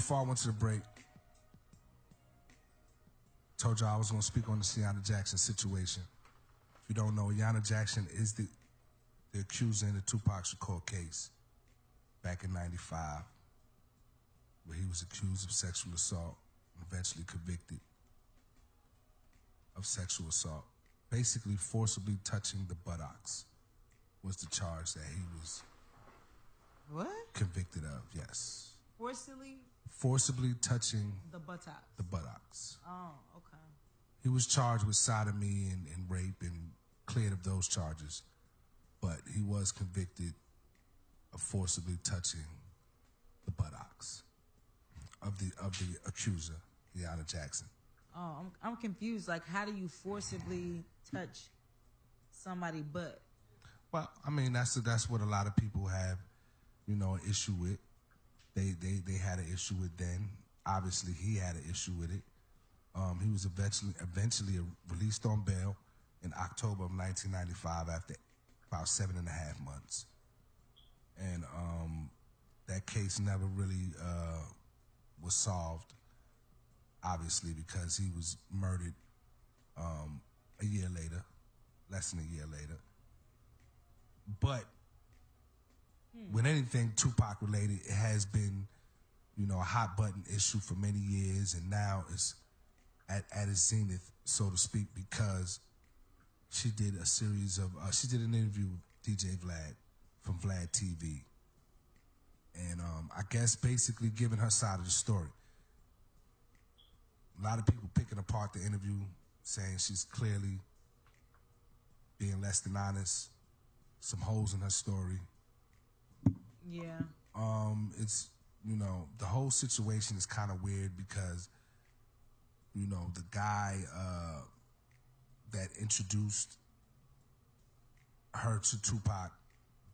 before I went to the break, told y'all I was going to speak on the Ayanna Jackson situation. If you don't know, Ayanna Jackson is the accuser in the Tupac Shakur case back in '95, where he was accused of sexual assault and eventually convicted of sexual assault. Basically, forcibly touching the buttocks was the charge that he was convicted of, yes. Forcibly touching the buttocks. The buttocks. Oh, okay. He was charged with sodomy and rape and cleared of those charges, but he was convicted of forcibly touching the buttocks of the accuser, Ayanna Jackson. Oh, I'm confused. Like, how do you forcibly touch somebody's butt? Well, I mean, that's what a lot of people have, an issue with. They had an issue with then. Obviously, he had an issue with it. He was eventually released on bail in October of 1995 after about 7.5 months. And that case never really was solved, obviously, because he was murdered a year later, less than a year later. But with anything Tupac related, it has been, a hot button issue for many years, and now it's at its zenith, so to speak, because she did a series of, she did an interview with djvlad from vladtv, and I guess basically giving her side of the story. A lot of people picking apart the interview, saying she's clearly being less than honest, some holes in her story. Yeah. It's, the whole situation is kind of weird because, the guy that introduced her to Tupac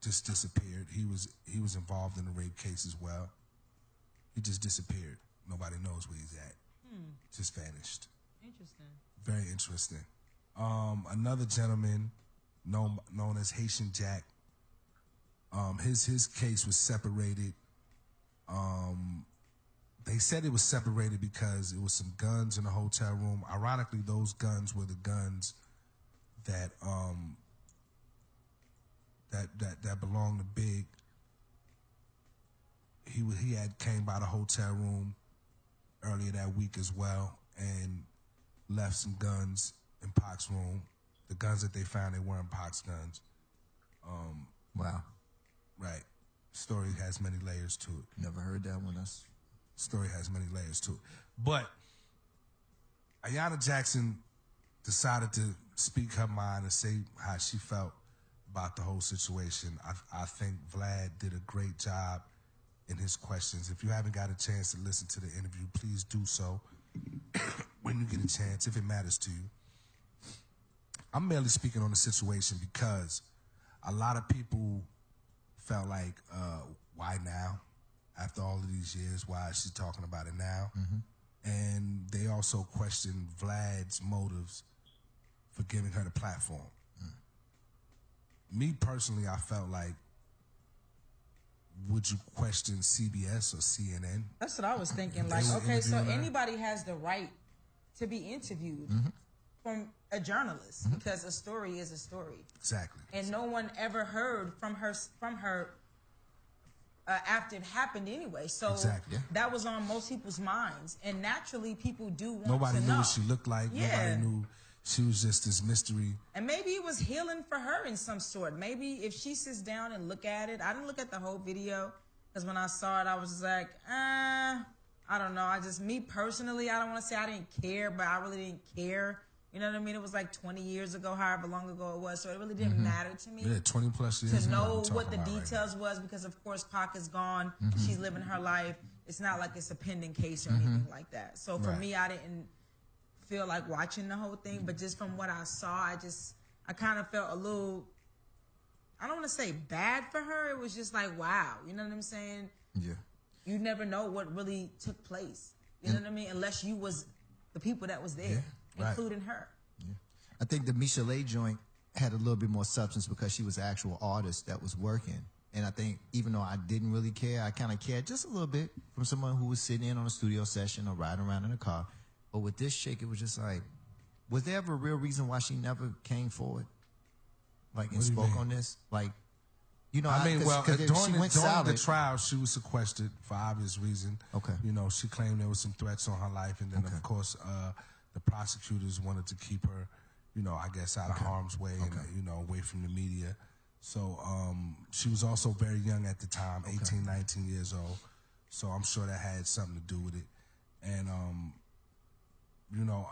just disappeared. He was involved in the rape case as well. He just disappeared. Nobody knows where he's at. Just vanished. Interesting. Very interesting. Another gentleman known as Haitian Jack. His case was separated. They said it was separated because it was some guns in the hotel room. Ironically, those guns were the guns that that belonged to Big. He had came by the hotel room earlier that week as well and left some guns in Pac's room. The guns that they found, they weren't Pac's guns. Wow. Right. Story has many layers to it. Never heard that one. Story has many layers to it. But Ayanna Jackson decided to speak her mind and say how she felt about the whole situation. I think Vlad did a great job in his questions. If you haven't got a chance to listen to the interview, please do so when you get a chance, if it matters to you. I'm merely speaking on the situation because a lot of people felt like, why now? After all of these years, why is she talking about it now? And they also questioned Vlad's motives for giving her the platform. Me personally, I felt like, would you question CBS or CNN? That's what I was thinking. Like, okay, so anybody has the right to be interviewed from a journalist because a story is a story. Exactly. And no one ever heard from her after it happened anyway. So that was on most people's minds. And naturally, people do want to know. Nobody knew what she looked like. Nobody knew. She was just this mystery. And maybe it was healing for her in some sort. Maybe if she sits down and look at it. I didn't look at the whole video because when I saw it, I was just like, I don't know. Me personally, I don't want to say I didn't care, but I really didn't care. You know what I mean? It was like 20 years ago, however long ago it was. So it really didn't matter to me. Yeah, 20 plus years. To know what the details was because, of course, Pac is gone. She's living her life. It's not like it's a pending case or anything like that. So for me, I didn't feel like watching the whole thing. But just from what I saw, I kind of felt a little, I don't want to say bad for her. It was just like, wow. You know what I'm saying? Yeah. You never know what really took place. You know what I mean? Unless you was the people that was there. Including her. Yeah. I think the Michelet joint had a little bit more substance because she was an actual artist that was working And I think even though I didn't really care, I kind of cared just a little bit from someone who was sitting in on a studio session or riding around in a car. But with this chick, it was just like, was there ever a real reason why she never came forward? Like, and spoke on this? Like, you know, I mean, during solid. the trial, she was sequestered for obvious reason. Okay. You know, she claimed there was some threats on her life. And then, of course, the prosecutors wanted to keep her, you know, I guess out of harm's way and, you know, away from the media. So she was also very young at the time, 18, 19 years old. So I'm sure that had something to do with it. And, you know,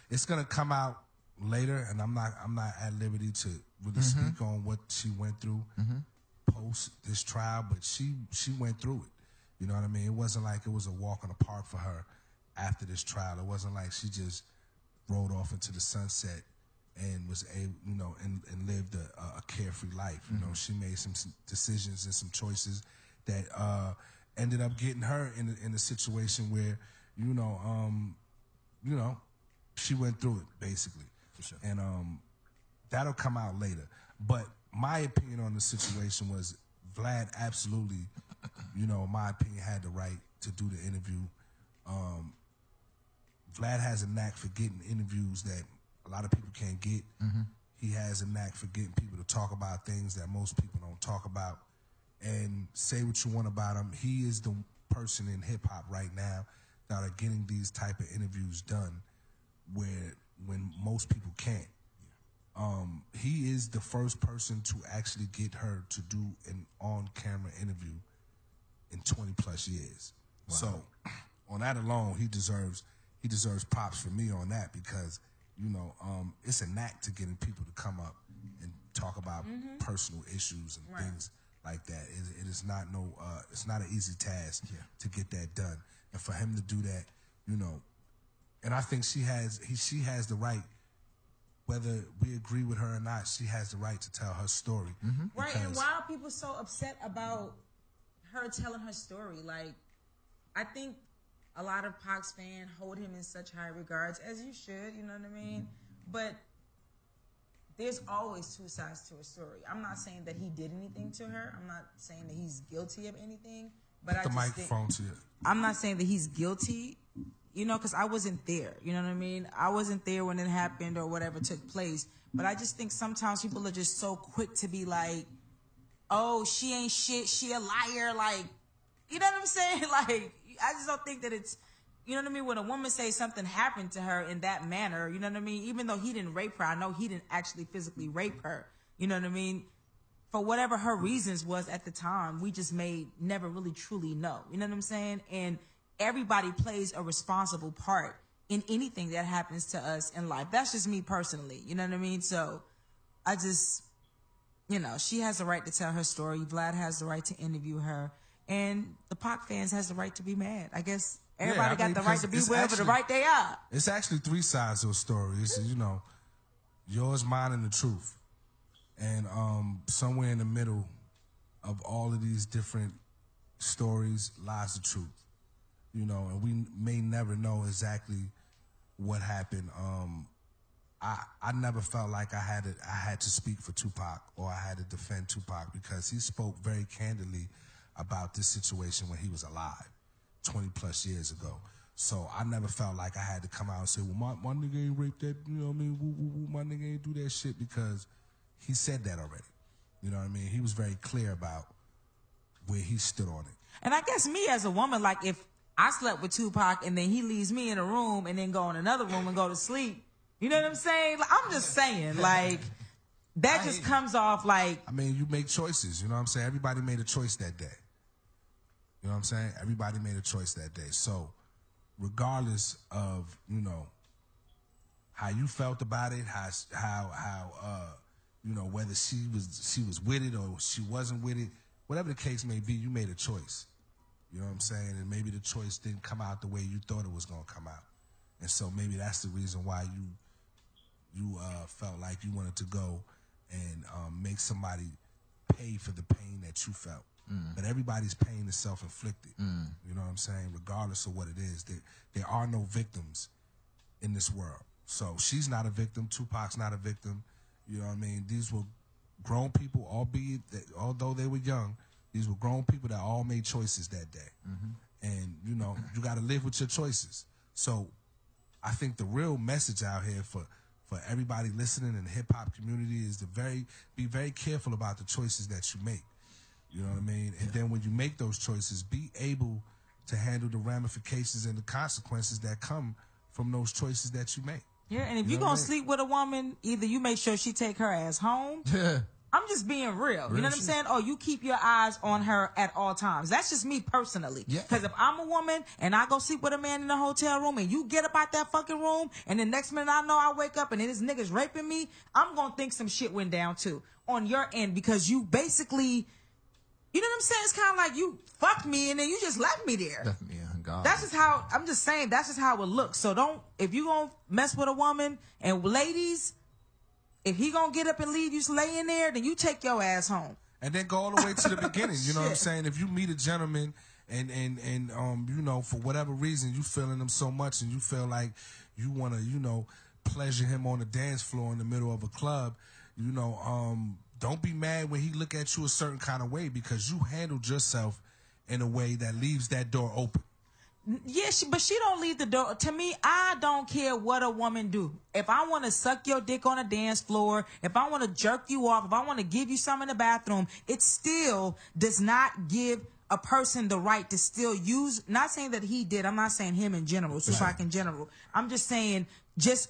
it's going to come out later, and I'm not at liberty to really speak on what she went through post this trial, but she went through it. You know what I mean? It wasn't like it was a walk in the park for her after this trial. It wasn't like she just rode off into the sunset and was able, you know, and lived a carefree life. You know, she made some decisions and some choices that ended up getting her in a situation where, you know, she went through it basically. For sure. And that'll come out later. But my opinion on the situation was Vlad absolutely, you know, in my opinion, had the right to do the interview. Vlad has a knack for getting interviews that a lot of people can't get. He has a knack for getting people to talk about things that most people don't talk about. And say what you want about him, he is the person in hip-hop right now that are getting these type of interviews done when most people can't. He is the first person to actually get her to do an on-camera interview in 20 plus years. Wow. So on that alone, he deserves props for me on that, because, you know, it's a knack to getting people to come up and talk about personal issues and things like that. It is not it's not an easy task to get that done. And for him to do that, you know, and I think she has the right, whether we agree with her or not, she has the right to tell her story. Right, and why are people so upset about her telling her story? Like, I think a lot of Pac's fans hold him in such high regards, as you should, you know what I mean? But there's always two sides to a story. I'm not saying that he did anything to her. I'm not saying that he's guilty of anything. But Put the microphone to you. I'm not saying that he's guilty, you know, because I wasn't there. You know what I mean? I wasn't there when it happened or whatever took place. But I just think sometimes people are just so quick to be like, oh, she ain't shit, she a liar. Like, you know what I'm saying? Like, I just don't think that it's, you know what I mean? When a woman says something happened to her in that manner, you know what I mean? Even though he didn't rape her, I know he didn't actually physically rape her. You know what I mean? For whatever her reasons was at the time, we just may never really truly know. You know what I'm saying? And everybody plays a responsible part in anything that happens to us in life. That's just me personally. You know what I mean? So I just, you know, she has the right to tell her story. Vlad has the right to interview her. And the Pac fans has the right to be mad. I guess everybody got the right to be wherever the right they are. It's actually three sides to a story. It's, you know, yours, mine, and the truth. And somewhere in the middle of all of these different stories lies the truth. You know, and we may never know exactly what happened. I never felt like I had to speak for Tupac or I had to defend Tupac, because he spoke very candidly about this situation when he was alive 20 plus years ago. So I never felt like I had to come out and say, well, my nigga ain't raped that, you know what I mean? Woo, woo, woo, my nigga ain't do that shit, because he said that already. You know what I mean? He was very clear about where he stood on it. And I guess me as a woman, like, if I slept with Tupac and then he leaves me in a room and then go in another room and go to sleep, you know what I'm saying? Like, I'm just saying, like, that just comes off like... I mean, you make choices, you know what I'm saying? Everybody made a choice that day. You know what I'm saying? Everybody made a choice that day. So regardless of, you know, how you felt about it, how you know, whether she was with it or she wasn't with it, whatever the case may be, you made a choice. You know what I'm saying? And maybe the choice didn't come out the way you thought it was going to come out. And so maybe that's the reason why you felt like you wanted to go and make somebody pay for the pain that you felt. But everybody's pain is self-inflicted. You know what I'm saying? Regardless of what it is, there are no victims in this world. So she's not a victim. Tupac's not a victim. You know what I mean? These were grown people, although they were young, these were grown people that all made choices that day. And, you know, you got to live with your choices. So I think the real message out here for everybody listening in the hip-hop community is to be very careful about the choices that you make. You know what I mean? And then when you make those choices, be able to handle the ramifications and the consequences that come from those choices that you make. Yeah, and if you're going to sleep with a woman, either you make sure she take her ass home. I'm just being real. You know what I'm saying? Or you keep your eyes on her at all times. That's just me personally. Because if I'm a woman and I go sleep with a man in a hotel room and you get up out that fucking room and the next minute I know I wake up and this nigga's raping me, I'm going to think some shit went down too on your end because you basically, you know what I'm saying? It's kind of like you fucked me and then you just left me there. Left me on God. That's just how, I'm just saying, that's just how it looks. So if you going to mess with a woman, and ladies, if he gonna get up and leave you laying there, then you take your ass home. And then go all the way to the beginning. You know what I'm saying? If you meet a gentleman and you know, for whatever reason you feeling him so much and you feel like you wanna, you know, pleasure him on the dance floor in the middle of a club, you know, don't be mad when he look at you a certain kind of way because you handled yourself in a way that leaves that door open. Yeah, but she don't leave the door. To me, I don't care what a woman do. If I want to suck your dick on a dance floor, if I want to jerk you off, if I want to give you some in the bathroom, it still does not give a person the right to still use, not saying that he did, I'm not saying him in general, Tupac in general. I'm just saying just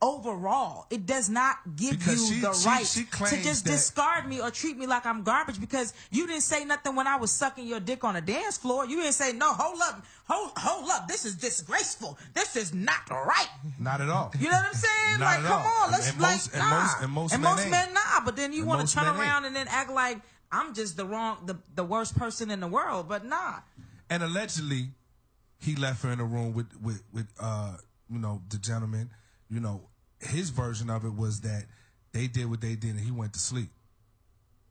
overall, it does not give you the right to just discard me or treat me like I'm garbage because you didn't say nothing when I was sucking your dick on a dance floor. You didn't say, no, hold up, this is disgraceful. This is not right. Not at all. You know what I'm saying? Not like, at come all. on, let's nah. And most men, nah. But then you want to turn around and then act like I'm just the worst person in the world. But nah. And allegedly, he left her in a room with you know, the gentleman. You know, his version of it was that they did what they did and he went to sleep.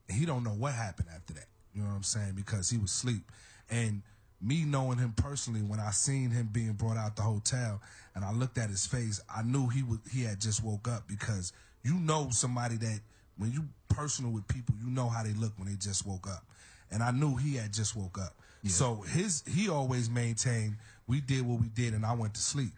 And he don't know what happened after that. You know what I'm saying? Because he was asleep. And me knowing him personally, when I seen him being brought out the hotel and I looked at his face, I knew he had just woke up because you know somebody that when you personal with people, you know how they look when they just woke up. And I knew he had just woke up. Yeah. So he always maintained we did what we did and I went to sleep.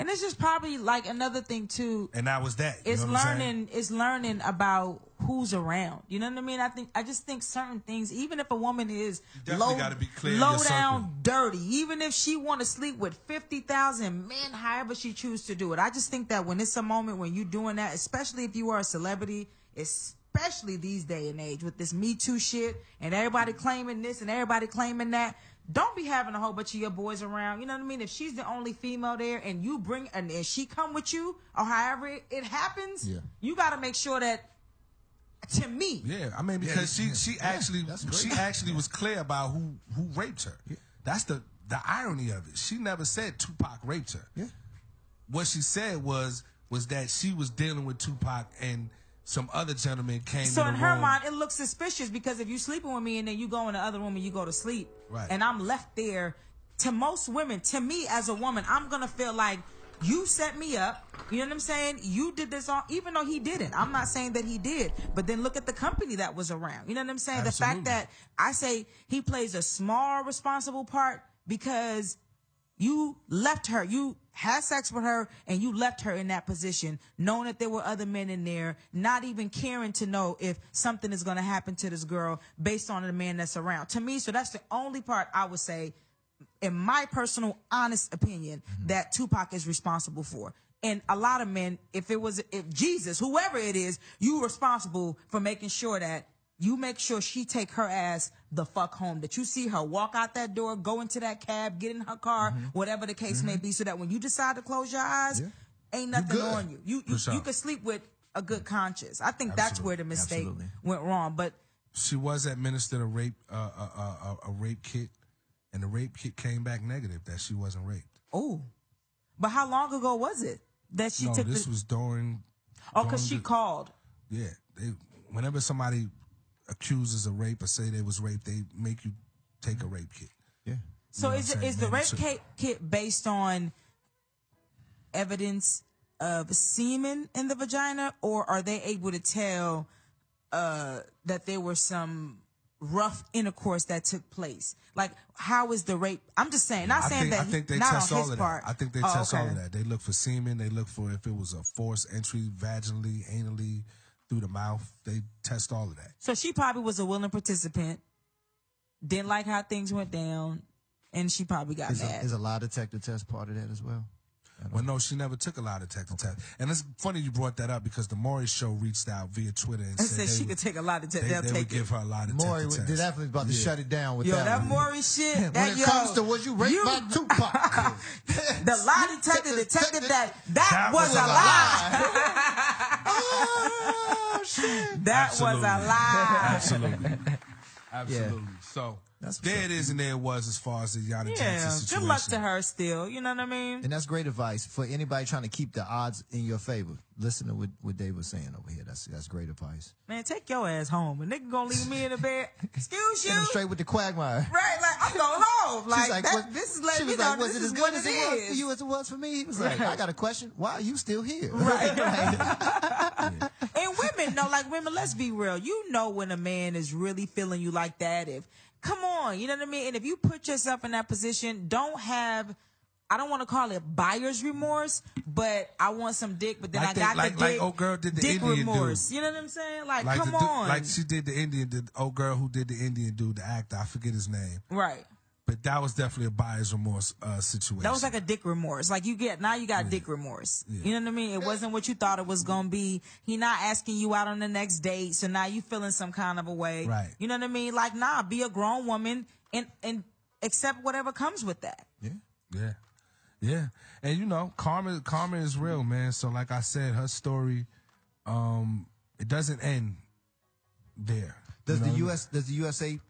And it's just probably like another thing too. And that was that. It's learning about who's around. You know what I mean? I just think certain things, even if a woman is low down dirty, even if she want to sleep with 50,000 men, however she choose to do it. I just think that when it's a moment when you're doing that, especially if you are a celebrity, especially these day and age with this Me Too shit and everybody claiming this and everybody claiming that, don't be having a whole bunch of your boys around. You know what I mean? If she's the only female there and you bring and she come with you or however it happens, you got to make sure that. To me, I mean, because she actually was clear about who raped her. Yeah. That's the irony of it. She never said Tupac raped her. Yeah. What she said was that she was dealing with Tupac and some other gentleman came. So in her room. mind, it looks suspicious because if you sleeping with me and then you go in the other room and you go to sleep, right, and I'm left there. To most women, to me as a woman, I'm gonna feel like you set me up. You know what I'm saying? You did this all, even though he didn't. I'm not saying that he did, but then look at the company that was around. You know what I'm saying? Absolutely. The fact that I say he plays a small responsible part because you left her, you had sex with her, and you left her in that position, knowing that there were other men in there, not even caring to know if something is going to happen to this girl based on the man that's around. To me, so that's the only part I would say, in my personal, honest opinion, that Tupac is responsible for. And a lot of men, if Jesus, whoever it is, you responsible for making sure that you make sure she take her ass the fuck home, that you see her walk out that door, go into that cab, get in her car, whatever the case may be, so that when you decide to close your eyes, ain't nothing on you. You could sleep with a good conscience. I think that's where the mistake went wrong. But she was administered a rape kit, and the rape kit came back negative, that she wasn't raped. Oh, but how long ago was it that she took? This was during. Oh, because she called. Yeah, whenever somebody accuses of rape or say they was raped, they make you take a rape kit. Yeah. So is the rape kit based on evidence of semen in the vagina, or are they able to tell that there were some rough intercourse that took place. Like, how is the rape? I'm just saying, not saying that. I think they not test on all his of part. that. I think they test all of that. They look for semen. They look for if it was a forced entry vaginally, anally, through the mouth. They test all of that. So she probably was a willing participant. Didn't like how things went down, and she probably got mad. Is a lie detector test part of that as well? Well, no, she never took a lie detector test. And it's funny you brought that up because the Maury Show reached out via Twitter and said she could take a lie detector. They would give her a lie detector Maury test. was definitely about to shut it down with that. That one. Maury shit. When it comes to was you raped by Tupac? The lie detector detected that was a lie. Oh shit! That was a lie. Absolutely. Absolutely. Yeah. So there it is and there it was as far as the Yana Jackson situation. Good luck to her still. You know what I mean? And that's great advice for anybody trying to keep the odds in your favor. Listen to what Dave was saying over here. That's great advice. Man, take your ass home. A nigga gonna leave me in the bed. Excuse you. Send him straight with the quagmire. Right, like I'm going home. Like, like this is letting she me was know like, was this it is as what good as it it was is. for you as it was for me? He was like, I got a question. Why are you still here? Right. And women know, like women, let's be real. You know when a man is really feeling you like that. Come on, you know what I mean? And if you put yourself in that position, don't have, I don't want to call it buyer's remorse, but I want some dick, but then I got the dick. Like old girl did the dick Indian remorse. dude. You know what I'm saying? Like come on. on. Like she did the old girl who did the Indian dude, the actor. I forget his name. Right. But that was definitely a buyer's remorse situation. That was like a dick remorse. Like you got dick remorse. Yeah. You know what I mean? It wasn't what you thought it was gonna be. He not asking you out on the next date, so now you feeling some kind of a way. Right. You know what I mean? Like, nah, be a grown woman and accept whatever comes with that. Yeah. Yeah. Yeah. And you know, karma is real, man. So like I said, her story, it doesn't end there. Does the USA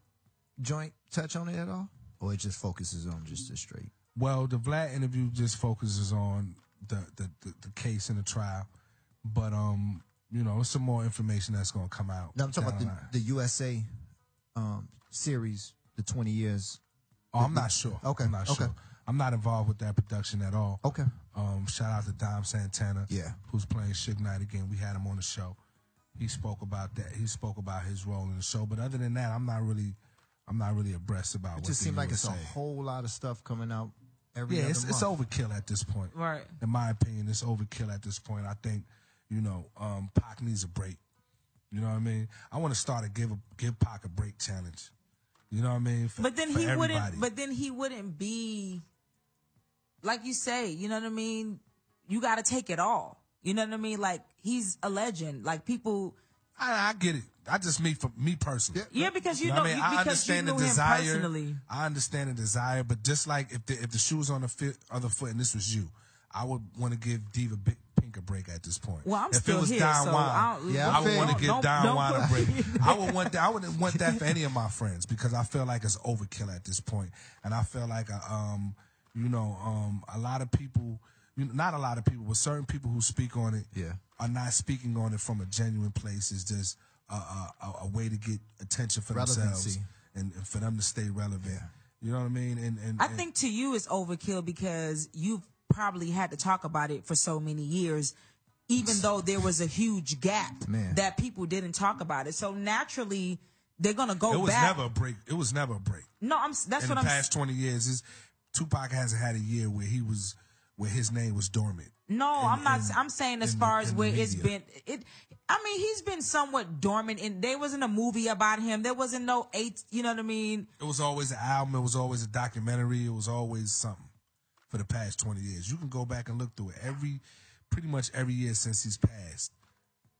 joint touch on it at all? Or it just focuses on just the straight? Well, the Vlad interview just focuses on the case and the trial. But, you know, some more information that's going to come out. No, I'm talking about the USA series, the 20 years. Oh, I'm not sure. Okay. I'm not sure. I'm not involved with that production at all. Okay. Shout out to Dom Santana, yeah, who's playing Suge Knight again. We had him on the show. He spoke about that. He spoke about his role in the show. But other than that, I'm not really abreast about what. It just seems like it's a whole lot of stuff coming out every other month. It's overkill at this point. Right. In my opinion, it's overkill at this point. I think, you know, Pac needs a break. You know what I mean? I want to start a give Pac a break challenge. You know what I mean? But then he wouldn't be like you say, you know what I mean? You got to take it all. You know what I mean? Like, he's a legend. Like, people, I get it. I just me personally. Yeah, because you know, what I mean, I understand the desire. Personally. I understand the desire, but just like if the shoe was on the other foot and this was you, I would want to give Diva Pink a break at this point. Well, I'm if still it was here, Don so Juan, I would want to give Don Juan a break. I wouldn't want that for any of my friends because I feel like it's overkill at this point, and I feel like a lot of people. Not a lot of people, but certain people who speak on it are not speaking on it from a genuine place. It's just a way to get attention for themselves and for them to stay relevant. Yeah. You know what I mean? And I think to you it's overkill because you've probably had to talk about it for so many years, even though there was a huge gap that people didn't talk about it. So naturally, they're gonna go back. It was never a break. No, that's what I'm. In the past 20 years, Tupac hasn't had a year where his name was dormant. No, I'm not. I'm saying as far as where it's been. I mean, he's been somewhat dormant, and there wasn't a movie about him. There wasn't no you know what I mean? It was always an album. It was always a documentary. It was always something for the past 20 years. You can go back and look through it. Pretty much every year since he's passed.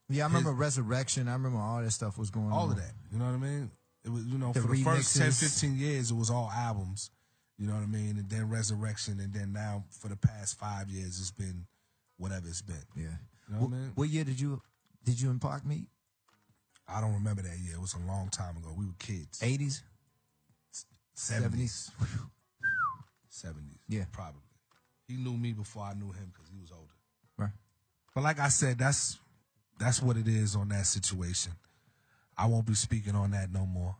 Yeah, I remember Resurrection. I remember all that stuff was going on. All of that. You know what I mean? It was, for the first 10, 15 years, it was all albums. You know what I mean? And then Resurrection, and then now for the past 5 years, it's been whatever it's been. Yeah. You know what I mean? What year did you and Pac meet? I don't remember that year. It was a long time ago. We were kids. 80s? 70s. 70s. Yeah. Probably. He knew me before I knew him because he was older. Right. But like I said, that's what it is on that situation. I won't be speaking on that no more.